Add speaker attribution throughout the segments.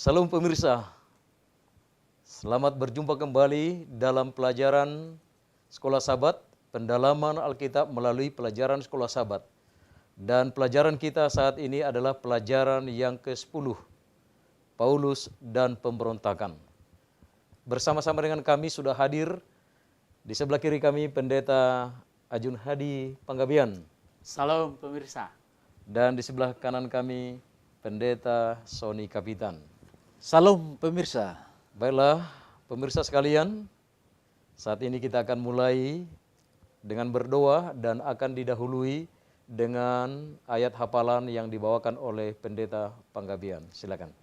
Speaker 1: Salam pemirsa, selamat berjumpa kembali dalam pelajaran Sekolah Sabat, pendalaman Alkitab melalui pelajaran Sekolah Sabat. Dan pelajaran kita saat ini adalah pelajaran yang ke-10, Paulus dan pemberontakan. Bersama-sama dengan kami sudah hadir di sebelah kiri kami Pendeta Ajun Hadi Panggabean.
Speaker 2: Salam pemirsa.
Speaker 1: Dan di sebelah kanan kami Pendeta Sony Kapitan.
Speaker 3: Salam pemirsa.
Speaker 1: Baiklah pemirsa sekalian, saat ini kita akan mulai dengan berdoa dan akan didahului dengan ayat hafalan yang dibawakan oleh Pendeta Panggabean. Silakan.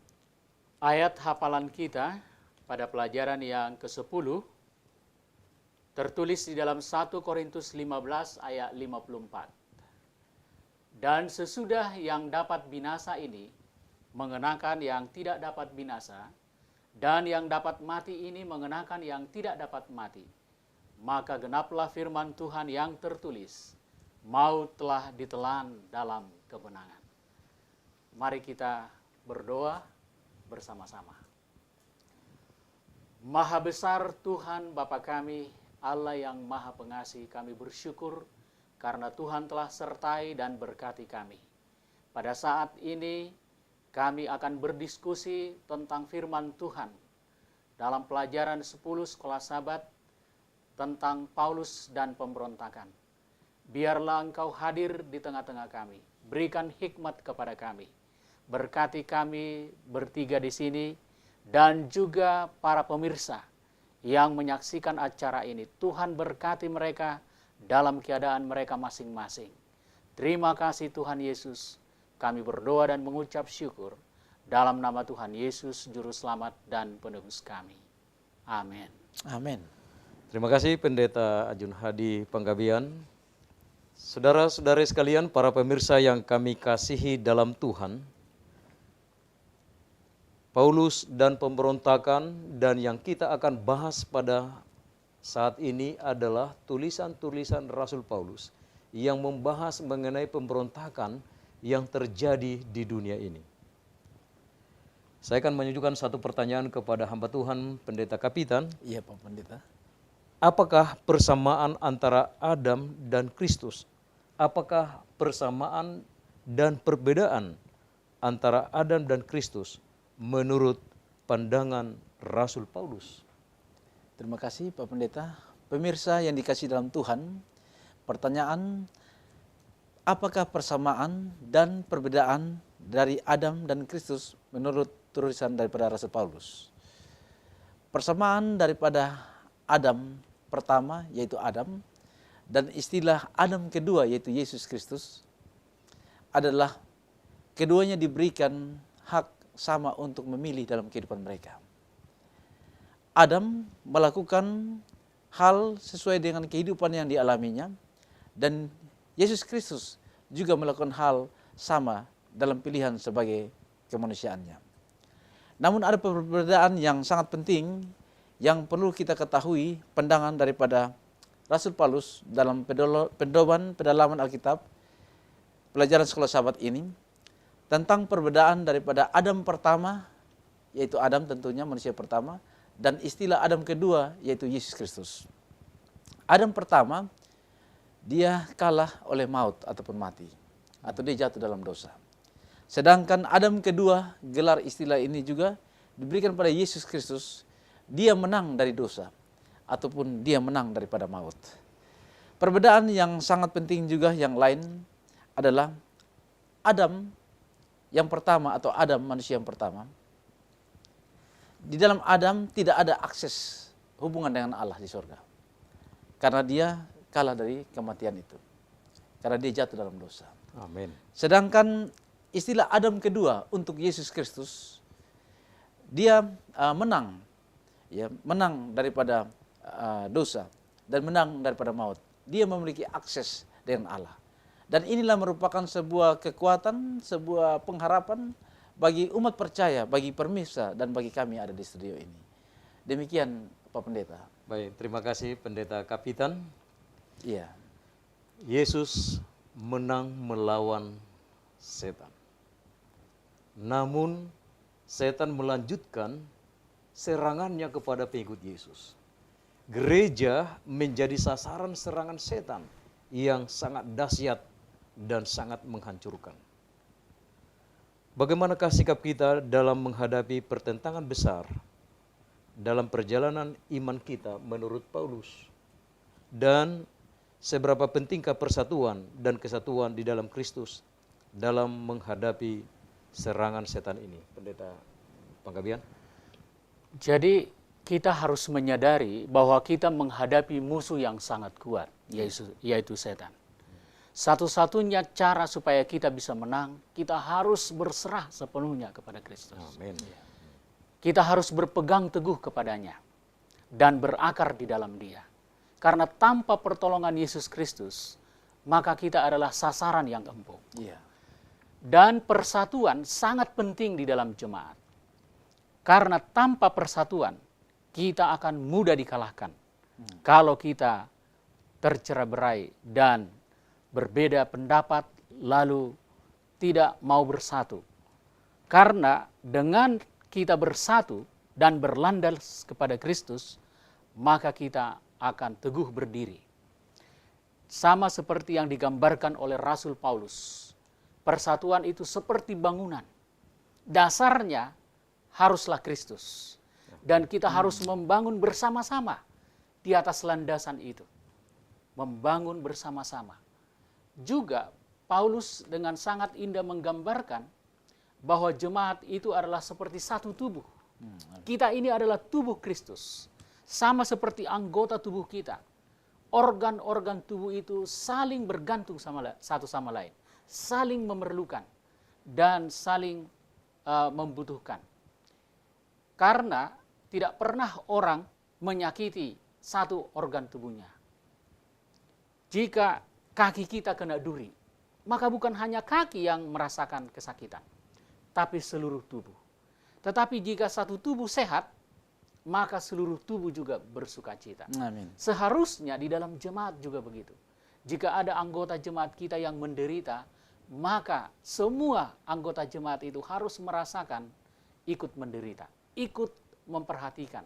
Speaker 2: Ayat hafalan kita pada pelajaran yang ke-10 tertulis di dalam 1 Korintus 15 ayat 54. Dan sesudah yang dapat binasa ini mengenakan yang tidak dapat binasa, dan yang dapat mati ini mengenakan yang tidak dapat mati, maka genaplah firman Tuhan yang tertulis, maut telah ditelan dalam kemenangan. Mari kita berdoa bersama-sama. Maha besar Tuhan Bapa kami, Allah yang maha pengasih, kami bersyukur karena Tuhan telah sertai dan berkati kami. Pada saat ini kami akan berdiskusi tentang firman Tuhan dalam pelajaran 10 Sekolah Sabat tentang Paulus dan pemberontakan. Biarlah Engkau hadir di tengah-tengah kami, berikan hikmat kepada kami, berkati kami bertiga di sini dan juga para pemirsa yang menyaksikan acara ini. Tuhan berkati mereka dalam keadaan mereka masing-masing. Terima kasih Tuhan Yesus. Kami berdoa dan mengucap syukur dalam nama Tuhan Yesus, Juru Selamat dan Penebus kami. Amin.
Speaker 3: Amin.
Speaker 1: Terima kasih Pendeta Ajun Hadi Panggabean. Saudara-saudari sekalian, para pemirsa yang kami kasihi dalam Tuhan, Paulus dan pemberontakan dan yang kita akan bahas pada saat ini adalah tulisan-tulisan Rasul Paulus yang membahas mengenai pemberontakan yang terjadi di dunia ini. Saya akan menunjukkan satu pertanyaan kepada hamba Tuhan Pendeta Kapitan.
Speaker 3: Iya Pak Pendeta.
Speaker 1: Apakah persamaan antara Adam dan Kristus? Apakah persamaan dan perbedaan antara Adam dan Kristus menurut pandangan Rasul Paulus?
Speaker 3: Terima kasih Pak Pendeta. Pemirsa yang dikasihi dalam Tuhan, pertanyaan, apakah persamaan dan perbedaan dari Adam dan Kristus menurut tulisan daripada Rasul Paulus? Persamaan daripada Adam pertama yaitu Adam dan istilah Adam kedua yaitu Yesus Kristus adalah keduanya diberikan hak sama untuk memilih dalam kehidupan mereka. Adam melakukan hal sesuai dengan kehidupan yang dialaminya dan Yesus Kristus juga melakukan hal sama dalam pilihan sebagai kemanusiaannya. Namun ada perbedaan yang sangat penting yang perlu kita ketahui pandangan daripada Rasul Paulus dalam pendalaman Alkitab, pelajaran Sekolah Sabat ini, tentang perbedaan daripada Adam pertama, yaitu Adam tentunya manusia pertama, dan istilah Adam kedua yaitu Yesus Kristus. Adam pertama, dia kalah oleh maut ataupun mati, atau dia jatuh dalam dosa. Sedangkan Adam kedua, gelar istilah ini juga diberikan pada Yesus Kristus, dia menang dari dosa, ataupun dia menang daripada maut. Perbedaan yang sangat penting juga yang lain adalah Adam yang pertama atau Adam manusia yang pertama. Di dalam Adam tidak ada akses hubungan dengan Allah di surga. Karena dia kalah dari kematian itu. Karena dia jatuh dalam dosa.
Speaker 1: Amin.
Speaker 3: Sedangkan istilah Adam kedua untuk Yesus Kristus, dia menang, ya, menang daripada dosa dan menang daripada maut. Dia memiliki akses dengan Allah. Dan inilah merupakan sebuah kekuatan, sebuah pengharapan bagi umat percaya, bagi pemirsa dan bagi kami ada di studio ini. Demikian Pak Pendeta.
Speaker 1: Baik, terima kasih Pendeta Kapitan.
Speaker 3: Iya.
Speaker 1: Yesus menang melawan setan. Namun setan melanjutkan serangannya kepada pengikut Yesus. Gereja menjadi sasaran serangan setan yang sangat dahsyat dan sangat menghancurkan. Bagaimanakah sikap kita dalam menghadapi pertentangan besar dalam perjalanan iman kita menurut Paulus? Dan seberapa pentingkah persatuan dan kesatuan di dalam Kristus dalam menghadapi serangan setan ini, Pendeta Panggabean?
Speaker 2: Jadi kita harus menyadari bahwa kita menghadapi musuh yang sangat kuat, yaitu setan. Satu-satunya cara supaya kita bisa menang, kita harus berserah sepenuhnya kepada Kristus.
Speaker 1: Amin.
Speaker 2: Kita harus berpegang teguh kepadanya dan berakar di dalam Dia. Karena tanpa pertolongan Yesus Kristus, maka kita adalah sasaran yang empuk.
Speaker 3: Iya.
Speaker 2: Dan persatuan sangat penting di dalam jemaat. Karena tanpa persatuan, kita akan mudah dikalahkan. Kalau kita tercerai-berai dan berbeda pendapat, lalu tidak mau bersatu. Karena dengan kita bersatu dan berlandas kepada Kristus, maka kita akan teguh berdiri. Sama seperti yang digambarkan oleh Rasul Paulus. Persatuan itu seperti bangunan. Dasarnya haruslah Kristus. Dan kita harus membangun bersama-sama di atas landasan itu. Membangun bersama-sama. Juga Paulus dengan sangat indah menggambarkan bahwa jemaat itu adalah seperti satu tubuh. Kita ini adalah tubuh Kristus. Sama seperti anggota tubuh kita. Organ-organ tubuh itu saling bergantung satu sama lain. Saling memerlukan dan saling membutuhkan. Karena tidak pernah orang menyakiti satu organ tubuhnya. Jika kaki kita kena duri, maka bukan hanya kaki yang merasakan kesakitan, tapi seluruh tubuh. Tetapi jika satu tubuh sehat, maka seluruh tubuh juga bersuka cita.
Speaker 3: Amin.
Speaker 2: Seharusnya di dalam jemaat juga begitu. Jika ada anggota jemaat kita yang menderita, maka semua anggota jemaat itu harus merasakan ikut menderita, ikut memperhatikan,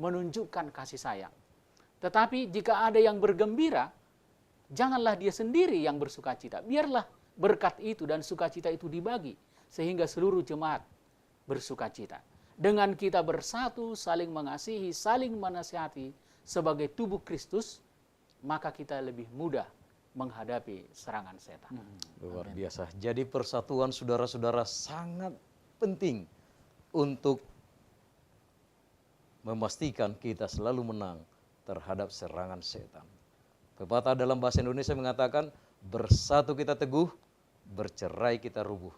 Speaker 2: menunjukkan kasih sayang. Tetapi jika ada yang bergembira, janganlah dia sendiri yang bersuka cita. Biarlah berkat itu dan sukacita itu dibagi sehingga seluruh jemaat bersuka cita. Dengan kita bersatu, saling mengasihi, saling menasihati sebagai tubuh Kristus, maka kita lebih mudah menghadapi serangan setan.
Speaker 1: Luar biasa. Jadi persatuan saudara-saudara sangat penting untuk memastikan kita selalu menang terhadap serangan setan. Pepatah dalam bahasa Indonesia mengatakan, bersatu kita teguh, bercerai kita rubuh.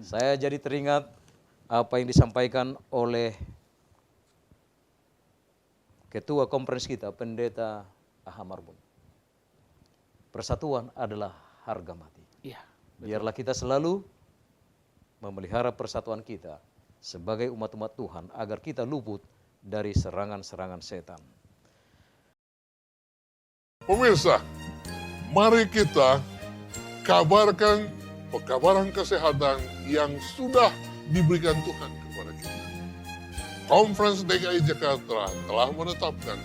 Speaker 1: Saya jadi teringat apa yang disampaikan oleh Ketua Konferensi kita, Pendeta Aha Marbun. Persatuan adalah harga mati.
Speaker 2: Iya.
Speaker 1: Biarlah kita selalu memelihara persatuan kita sebagai umat-umat Tuhan agar kita luput dari serangan-serangan setan.
Speaker 4: Pemirsa, mari kita kabarkan pekabaran kesehatan yang sudah diberikan Tuhan kepada kita. Konferensi DKI Jakarta telah menetapkan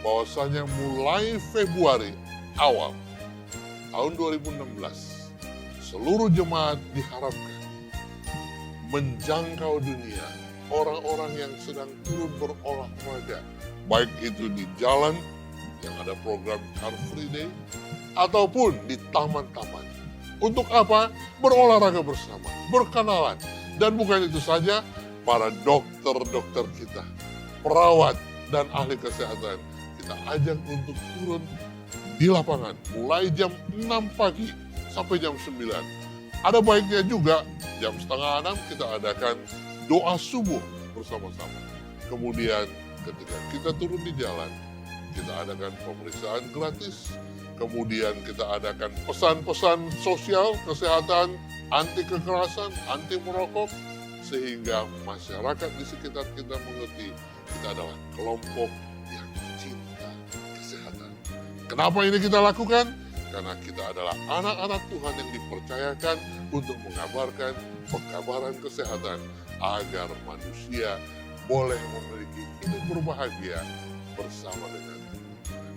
Speaker 4: bahwasanya mulai Februari awal tahun 2016, seluruh jemaat diharapkan menjangkau dunia orang-orang yang sedang turun berolahraga, baik itu di jalan yang ada program Car Free Day, ataupun di taman-taman. Untuk apa? Berolahraga bersama, berkenalan. Dan bukan itu saja, para dokter-dokter kita, perawat dan ahli kesehatan, kita ajak untuk turun di lapangan, mulai jam 6 pagi sampai jam 9. Ada baiknya juga, jam setengah 6 kita adakan doa subuh bersama-sama. Kemudian ketika kita turun di jalan, kita adakan pemeriksaan gratis, kemudian kita adakan pesan-pesan sosial, kesehatan, anti kekerasan, anti merokok, sehingga masyarakat di sekitar kita mengerti kita adalah kelompok yang cinta kesehatan. Kenapa ini kita lakukan? Karena kita adalah anak-anak Tuhan yang dipercayakan untuk mengabarkan pekabaran kesehatan agar manusia boleh memiliki hidup berbahagia bersama dengan Tuhan.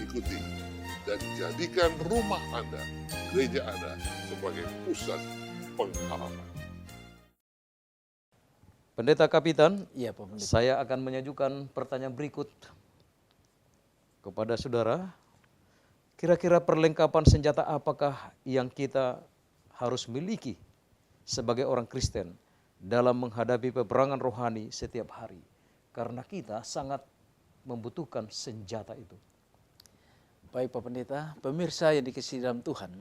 Speaker 4: Ikuti dan jadikan rumah Anda, gereja Anda sebagai pusat pengharapan.
Speaker 1: Pendeta Kapitan,
Speaker 3: Iya, Pak Pendeta.
Speaker 1: saya akan menyajukan pertanyaan berikut kepada saudara. Kira-kira perlengkapan senjata apakah yang kita harus miliki sebagai orang Kristen dalam menghadapi peperangan rohani setiap hari? Karena kita sangat membutuhkan senjata itu.
Speaker 3: Baik Pak Pendeta, pemirsa yang dikasihi dalam Tuhan,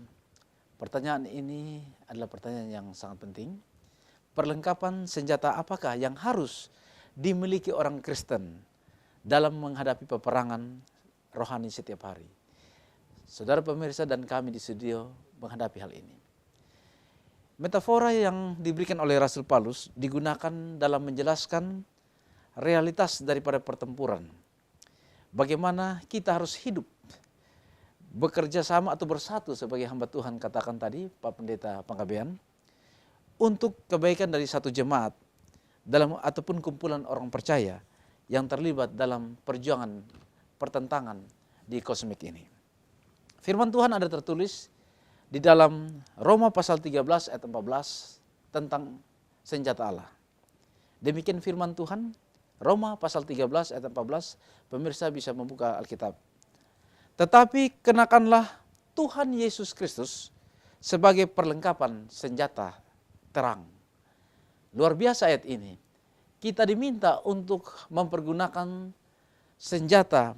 Speaker 3: pertanyaan ini adalah pertanyaan yang sangat penting. Perlengkapan senjata apakah yang harus dimiliki orang Kristen dalam menghadapi peperangan rohani setiap hari? Saudara pemirsa dan kami di studio menghadapi hal ini. Metafora yang diberikan oleh Rasul Paulus digunakan dalam menjelaskan realitas daripada pertempuran. Bagaimana kita harus hidup, bekerja sama atau bersatu sebagai hamba Tuhan, katakan tadi Pak Pendeta Panggabean, untuk kebaikan dari satu jemaat dalam ataupun kumpulan orang percaya yang terlibat dalam perjuangan pertentangan di kosmik ini. Firman Tuhan ada tertulis di dalam Roma pasal 13 ayat 14 tentang senjata Allah. Demikian firman Tuhan, Roma pasal 13 ayat 14, pemirsa bisa membuka Alkitab. Tetapi kenakanlah Tuhan Yesus Kristus sebagai perlengkapan senjata terang. Luar biasa ayat ini. Kita diminta untuk mempergunakan senjata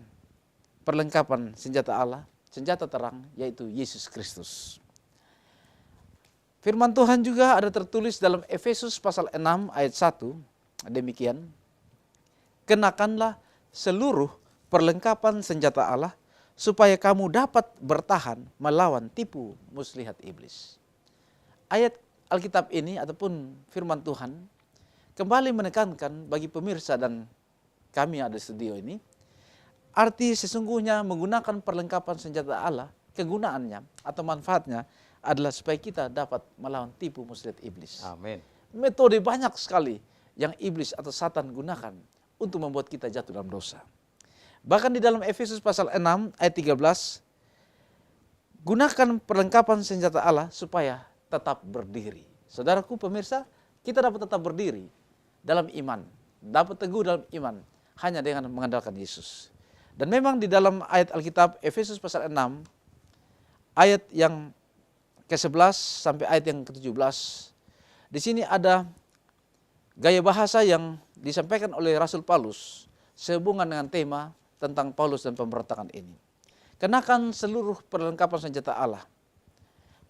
Speaker 3: perlengkapan senjata Allah, senjata terang, yaitu Yesus Kristus. Firman Tuhan juga ada tertulis dalam Efesus pasal 6 ayat 1, demikian, kenakanlah seluruh perlengkapan senjata Allah supaya kamu dapat bertahan melawan tipu muslihat iblis. Ayat Alkitab ini ataupun firman Tuhan kembali menekankan bagi pemirsa dan kami yang ada di studio ini, arti sesungguhnya menggunakan perlengkapan senjata Allah, kegunaannya atau manfaatnya adalah supaya kita dapat melawan tipu muslihat iblis.
Speaker 1: Amin.
Speaker 3: Metode banyak sekali yang iblis atau Satan gunakan untuk membuat kita jatuh dalam dosa. Bahkan di dalam Efesus pasal 6 ayat 13, gunakan perlengkapan senjata Allah supaya tetap berdiri. Saudaraku pemirsa, kita dapat tetap berdiri dalam iman, dapat teguh dalam iman hanya dengan mengandalkan Yesus. Dan memang di dalam ayat Alkitab Efesus pasal 6 ayat yang ke-11 sampai ayat yang ke-17, di sini ada gaya bahasa yang disampaikan oleh Rasul Paulus sehubungan dengan tema tentang Paulus dan pemberontakan ini. Kenakan seluruh perlengkapan senjata Allah.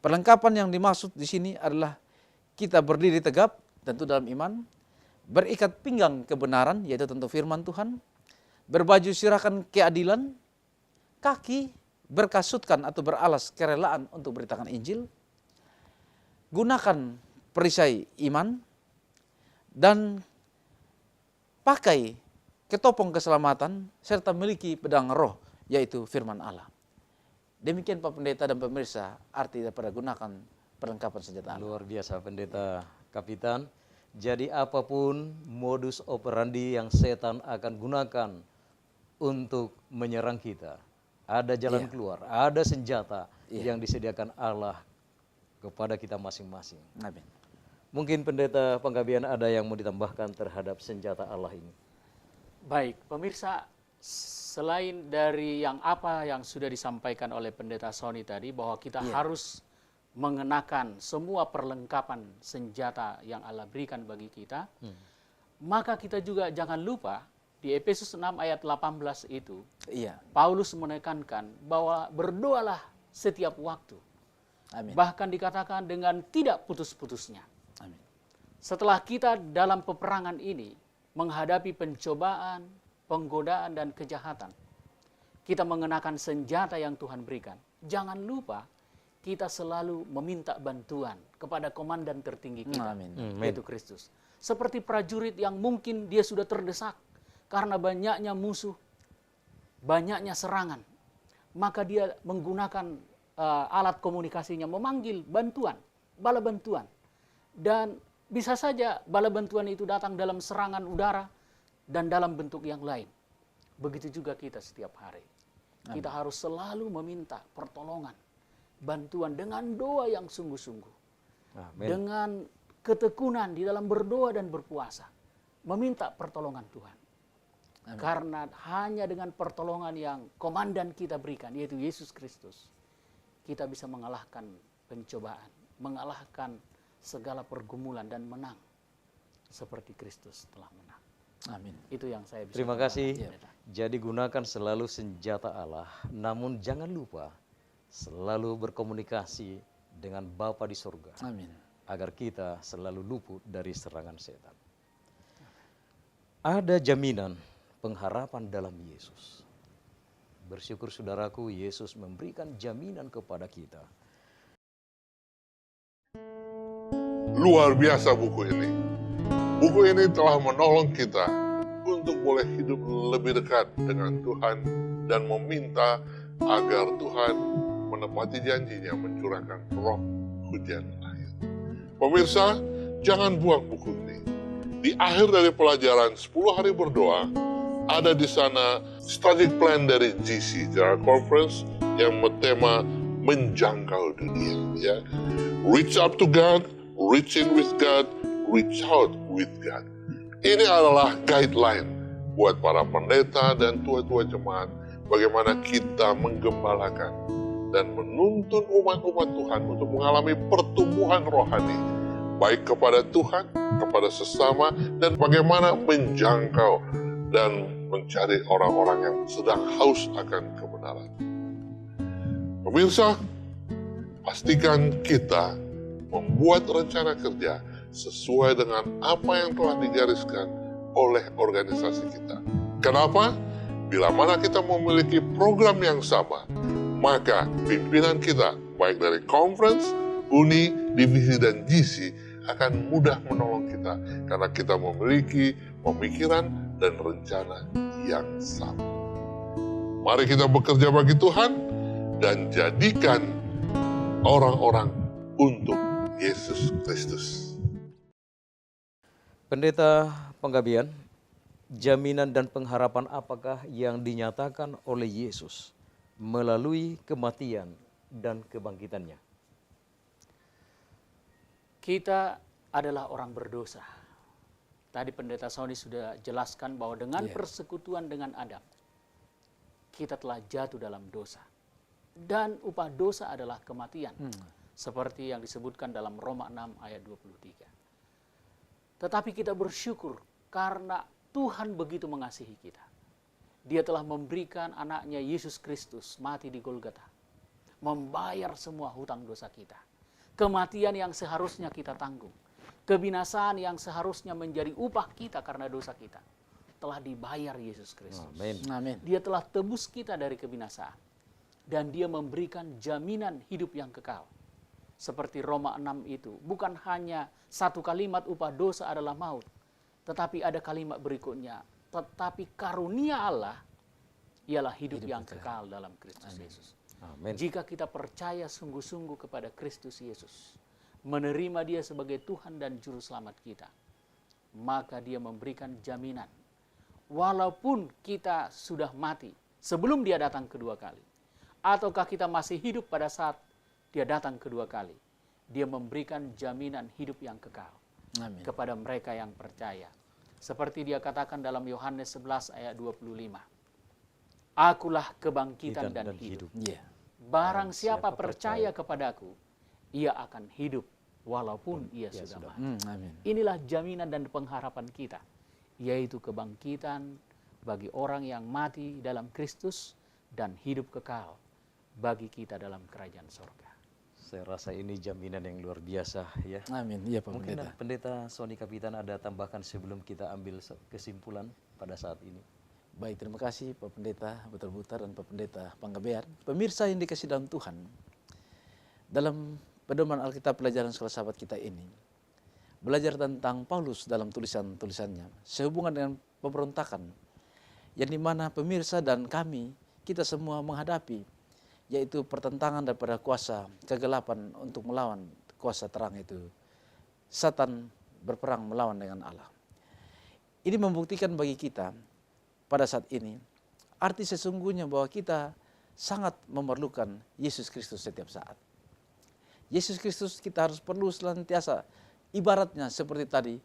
Speaker 3: Perlengkapan yang dimaksud di sini adalah kita berdiri tegap tentu dalam iman, berikat pinggang kebenaran yaitu tentu firman Tuhan, berbaju sirahkan keadilan, kaki berkasutkan atau beralas kerelaan untuk beritakan Injil, gunakan perisai iman, dan pakai ketopong keselamatan serta miliki pedang roh yaitu firman Allah. Demikian Pak Pendeta dan pemirsa arti daripada gunakan perlengkapan senjata Allah.
Speaker 1: Luar biasa Pendeta Kapitan. Jadi apapun modus operandi yang setan akan gunakan untuk menyerang kita, ada jalan keluar, ada senjata yang disediakan Allah kepada kita masing-masing.
Speaker 3: Amin.
Speaker 1: Mungkin Pendeta Panggabean ada yang mau ditambahkan terhadap senjata Allah ini.
Speaker 2: Baik, pemirsa, selain dari yang sudah disampaikan oleh Pendeta Sony tadi, bahwa kita harus mengenakan semua perlengkapan senjata yang Allah berikan bagi kita, maka kita juga jangan lupa di Efesus 6 ayat 18 itu, Paulus menekankan bahwa berdoalah setiap waktu.
Speaker 3: Amin.
Speaker 2: Bahkan dikatakan dengan tidak putus-putusnya.
Speaker 3: Amin.
Speaker 2: Setelah kita dalam peperangan ini menghadapi pencobaan, penggodaan, dan kejahatan, kita mengenakan senjata yang Tuhan berikan. Jangan lupa kita selalu meminta bantuan kepada komandan tertinggi kita, yaitu Kristus. Seperti prajurit yang mungkin dia sudah terdesak karena banyaknya musuh, banyaknya serangan. Maka dia menggunakan alat komunikasinya, memanggil bantuan, bala bantuan. Dan Bisa saja bala bantuan itu datang dalam serangan udara dan dalam bentuk yang lain. Begitu juga kita setiap hari. Kita harus selalu meminta pertolongan, bantuan dengan doa yang sungguh-sungguh.
Speaker 1: Amin.
Speaker 2: Dengan ketekunan di dalam berdoa dan berpuasa. Meminta pertolongan Tuhan.
Speaker 3: Amin.
Speaker 2: Karena hanya dengan pertolongan yang komandan kita berikan, yaitu Yesus Kristus, kita bisa mengalahkan pencobaan, mengalahkan segala pergumulan dan menang seperti Kristus telah menang.
Speaker 3: Amin.
Speaker 2: Itu yang saya bisa
Speaker 1: Terima
Speaker 2: katakan,
Speaker 1: kasih.
Speaker 2: pendeta.
Speaker 1: Jadi gunakan selalu senjata Allah, namun jangan lupa selalu berkomunikasi dengan Bapa di surga,
Speaker 3: Amin.
Speaker 1: agar kita selalu luput dari serangan setan. Ada jaminan pengharapan dalam Yesus. Bersyukur saudaraku, Yesus memberikan jaminan kepada kita.
Speaker 4: Luar biasa buku ini. Buku ini telah menolong kita untuk boleh hidup lebih dekat dengan Tuhan dan meminta agar Tuhan menepati janjinya mencurahkan roh hujan air. Pemirsa, jangan buang buku ini. Di akhir dari pelajaran 10 hari berdoa, ada di sana study plan dari GC, General Conference, yang bertema menjangkau dunia. Ya. Reach up to God, reach in with God, reach out with God. Ini adalah guideline buat para pendeta dan tua-tua jemaat bagaimana kita menggembalakan dan menuntun umat-umat Tuhan untuk mengalami pertumbuhan rohani, baik kepada Tuhan, kepada sesama, dan bagaimana menjangkau dan mencari orang-orang yang sedang haus akan kebenaran. Pemirsa, pastikan kita membuat rencana kerja sesuai dengan apa yang telah digariskan oleh organisasi kita. Kenapa? Bila mana kita memiliki program yang sama, maka pimpinan kita, baik dari conference, uni, divisi, dan GC, akan mudah menolong kita karena kita memiliki pemikiran dan rencana yang sama. Mari kita bekerja bagi Tuhan dan jadikan orang-orang untuk Yesus Kristus.
Speaker 1: Pendeta Penggabian, jaminan dan pengharapan apakah yang dinyatakan oleh Yesus melalui kematian dan kebangkitannya?
Speaker 2: Kita adalah orang berdosa. Tadi pendeta Sony sudah jelaskan bahwa dengan persekutuan dengan Adam, kita telah jatuh dalam dosa. Dan upah dosa adalah kematian. Seperti yang disebutkan dalam Roma 6 ayat 23. Tetapi kita bersyukur karena Tuhan begitu mengasihi kita. Dia telah memberikan anaknya Yesus Kristus mati di Golgota. Membayar semua hutang dosa kita. Kematian yang seharusnya kita tanggung. Kebinasaan yang seharusnya menjadi upah kita karena dosa kita. Telah dibayar Yesus Kristus.
Speaker 1: Amin.
Speaker 3: Amin.
Speaker 2: Dia telah tebus kita dari kebinasaan. Dan dia memberikan jaminan hidup yang kekal. Seperti Roma 6 itu. Bukan hanya satu kalimat upah dosa adalah maut. Tetapi ada kalimat berikutnya. Tetapi karunia Allah ialah hidup yang kekal dalam Kristus Yesus.
Speaker 1: Amin.
Speaker 2: Jika kita percaya sungguh-sungguh kepada Kristus Yesus, menerima dia sebagai Tuhan dan Juru Selamat kita, maka dia memberikan jaminan. Walaupun kita sudah mati sebelum dia datang kedua kali, ataukah kita masih hidup pada saat dia datang kedua kali, dia memberikan jaminan hidup yang kekal.
Speaker 3: Amin.
Speaker 2: Kepada mereka yang percaya. Seperti dia katakan dalam Yohanes 11 ayat 25. Akulah kebangkitan dan hidup.
Speaker 3: Iya.
Speaker 2: Barang siapa percaya kepadaku, ia akan hidup walaupun ia sudah mati.
Speaker 3: Amin.
Speaker 2: Inilah jaminan dan pengharapan kita, yaitu kebangkitan bagi orang yang mati dalam Kristus dan hidup kekal bagi kita dalam kerajaan sorga.
Speaker 1: Saya rasa ini jaminan yang luar biasa ya.
Speaker 3: Amin. Iya Pak
Speaker 1: Mungkin
Speaker 3: Pendeta.
Speaker 1: Pendeta Sony Kapitan ada tambahkan sebelum kita ambil kesimpulan pada saat ini.
Speaker 3: Baik, terima kasih Pak Pendeta Butar-Butar dan Pak Pendeta Panggabean. Pemirsa yang dikasih dalam Tuhan, dalam pedoman Alkitab pelajaran sekolah sahabat kita ini, belajar tentang Paulus dalam tulisan-tulisannya, sehubungan dengan pemberontakan, yang dimana pemirsa dan kami, kita semua menghadapi, yaitu pertentangan daripada kuasa kegelapan untuk melawan kuasa terang itu, Satan berperang melawan dengan Allah. Ini membuktikan bagi kita pada saat ini, arti sesungguhnya bahwa kita sangat memerlukan Yesus Kristus setiap saat. Yesus Kristus kita harus perlu senantiasa, ibaratnya seperti tadi,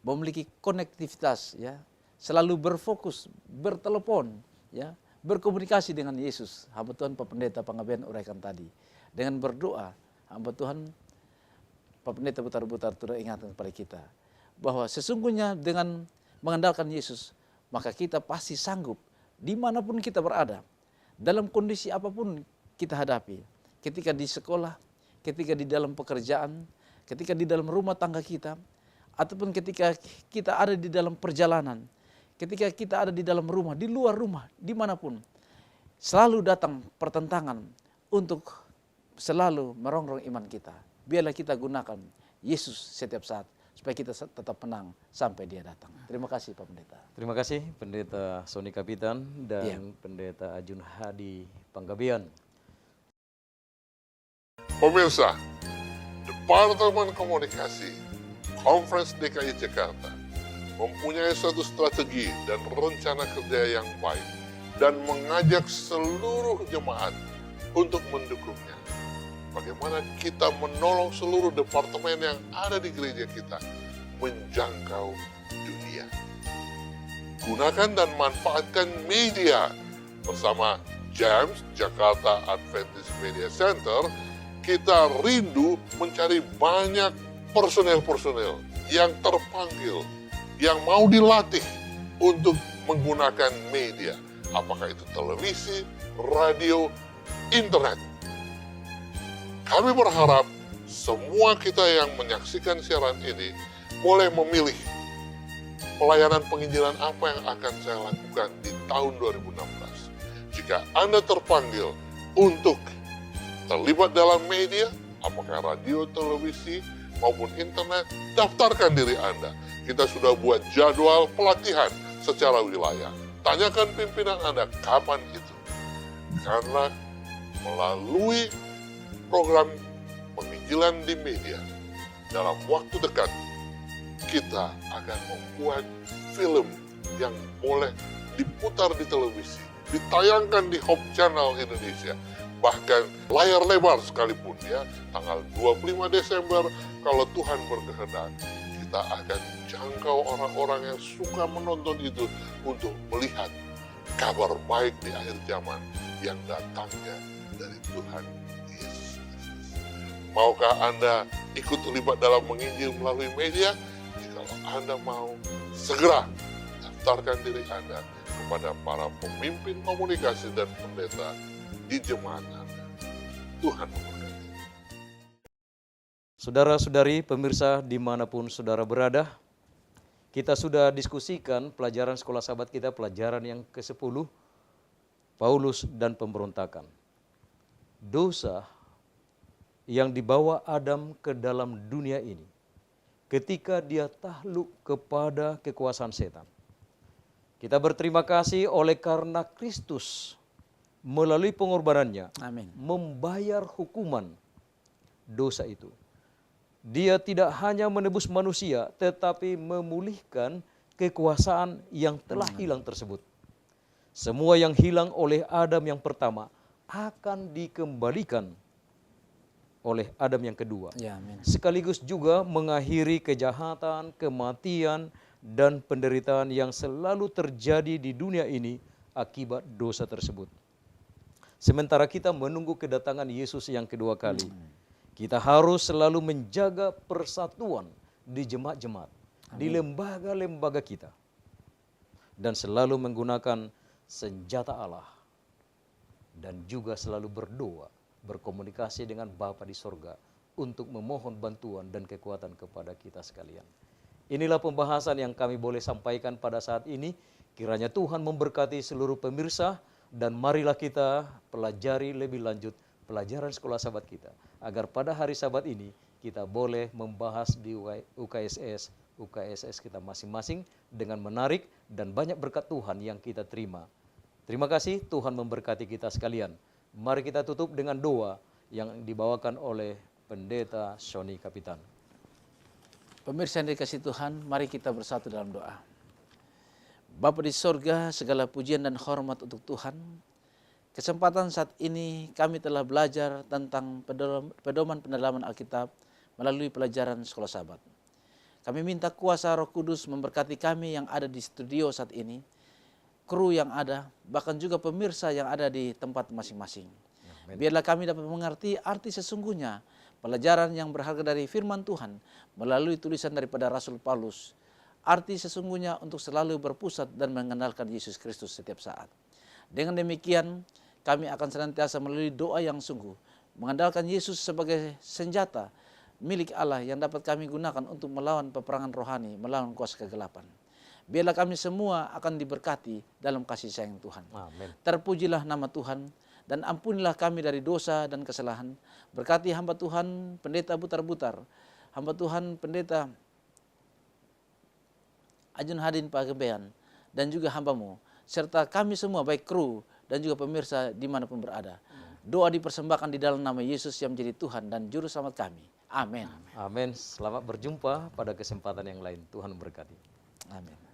Speaker 3: memiliki konektivitas, ya, selalu berfokus, bertelepon, ya, berkomunikasi dengan Yesus. Hamba Tuhan Pak Pendeta Panggabean uraikan tadi. Dengan berdoa, hamba Tuhan Pak Pendeta Butar-Butar turut ingatkan kepada kita bahwa sesungguhnya dengan mengandalkan Yesus, maka kita pasti sanggup dimanapun kita berada, dalam kondisi apapun kita hadapi, ketika di sekolah, ketika di dalam pekerjaan, ketika di dalam rumah tangga kita, ataupun ketika kita ada di dalam perjalanan, ketika kita ada di dalam rumah, di luar rumah, dimanapun, selalu datang pertentangan untuk selalu merongrong iman kita. Biarlah kita gunakan Yesus setiap saat, supaya kita tetap menang sampai Dia datang. Terima kasih Pak Pendeta.
Speaker 1: Terima kasih Pendeta Sony Kapitan dan
Speaker 3: Iya.
Speaker 1: Pendeta Ajun Hadi Panggabean.
Speaker 4: Pemirsa, Departemen Komunikasi Conference DKI Jakarta mempunyai suatu strategi dan rencana kerja yang baik dan mengajak seluruh jemaat untuk mendukungnya. Bagaimana kita menolong seluruh departemen yang ada di gereja kita menjangkau dunia. Gunakan dan manfaatkan media bersama JAMS, Jakarta Adventist Media Center. Kita rindu mencari banyak personel-personel yang terpanggil, yang mau dilatih untuk menggunakan media. Apakah itu televisi, radio, internet. Kami berharap semua kita yang menyaksikan siaran ini boleh memilih pelayanan penginjilan apa yang akan saya lakukan di tahun 2016. Jika Anda terpanggil untuk terlibat dalam media, apakah radio, televisi, maupun internet, daftarkan diri Anda. Kita sudah buat jadwal pelatihan secara wilayah. Tanyakan pimpinan Anda kapan itu. Karena melalui program penginjilan di media, dalam waktu dekat, kita akan membuat film yang boleh diputar di televisi, ditayangkan di Hope Channel Indonesia, bahkan layar lebar sekalipun, ya, tanggal 25 Desember kalau Tuhan berkehendak, kita akan jangkau orang-orang yang suka menonton itu untuk melihat kabar baik di akhir zaman yang datangnya dari Tuhan Yesus Kristus. Maukah Anda ikut terlibat dalam menginjil melalui media? Jika Anda mau, segera daftarkan diri Anda kepada para pemimpin komunikasi dan pendeta di jemaat Anda. Tuhan memberkati.
Speaker 1: Saudara-saudari pemirsa dimanapun saudara berada, kita sudah diskusikan pelajaran sekolah sahabat kita, pelajaran yang ke-10, Paulus dan pemberontakan. Dosa yang dibawa Adam ke dalam dunia ini ketika dia takluk kepada kekuasaan setan. Kita berterima kasih oleh karena Kristus melalui pengorbanannya
Speaker 3: Amin.
Speaker 1: membayar hukuman dosa itu. Dia tidak hanya menebus manusia, tetapi memulihkan kekuasaan yang telah hilang tersebut. Semua yang hilang oleh Adam yang pertama akan dikembalikan oleh Adam yang kedua.
Speaker 3: Ya, amin.
Speaker 1: Sekaligus juga mengakhiri kejahatan, kematian, dan penderitaan yang selalu terjadi di dunia ini akibat dosa tersebut. Sementara kita menunggu kedatangan Yesus yang kedua kali, kita harus selalu menjaga persatuan di jemaat-jemaat, di lembaga-lembaga kita, dan selalu menggunakan senjata Allah, dan juga selalu berdoa, berkomunikasi dengan Bapa di sorga untuk memohon bantuan dan kekuatan kepada kita sekalian. Inilah pembahasan yang kami boleh sampaikan pada saat ini. Kiranya Tuhan memberkati seluruh pemirsa, dan marilah kita pelajari lebih lanjut pelajaran sekolah sahabat kita, agar pada hari Sabat ini kita boleh membahas di UKSS kita masing-masing dengan menarik dan banyak berkat Tuhan yang kita terima. Terima kasih, Tuhan memberkati kita sekalian. Mari kita tutup dengan doa yang dibawakan oleh Pendeta Sony Kapitan.
Speaker 3: Pemirsa yang dikasihi Tuhan, mari kita bersatu dalam doa. Bapa di sorga, segala pujian dan hormat untuk Tuhan. Kesempatan saat ini kami telah belajar tentang pedoman pendalaman Alkitab melalui pelajaran Sekolah Sabat. Kami minta kuasa Roh Kudus memberkati kami yang ada di studio saat ini, kru yang ada, bahkan juga pemirsa yang ada di tempat masing-masing. Biarlah kami dapat mengerti arti sesungguhnya pelajaran yang berharga dari firman Tuhan melalui tulisan daripada Rasul Paulus. Arti sesungguhnya untuk selalu berpusat dan mengandalkan Yesus Kristus setiap saat. Dengan demikian, kami akan senantiasa melalui doa yang sungguh, mengandalkan Yesus sebagai senjata milik Allah yang dapat kami gunakan untuk melawan peperangan rohani, melawan kuasa kegelapan. Biarlah kami semua akan diberkati dalam kasih sayang Tuhan.
Speaker 1: Amin.
Speaker 3: Terpujilah nama Tuhan, dan ampunilah kami dari dosa dan kesalahan. Berkati hamba Tuhan, pendeta Butar-Butar, hamba Tuhan, pendeta Ajun Hadin Pagebean, dan juga hambamu, serta kami semua, baik kru dan juga pemirsa dimanapun berada. Doa dipersembahkan di dalam nama Yesus yang menjadi Tuhan dan Juru Selamat kami. Amin.
Speaker 1: Amin. Selamat berjumpa pada kesempatan yang lain. Tuhan memberkati.
Speaker 3: Amin.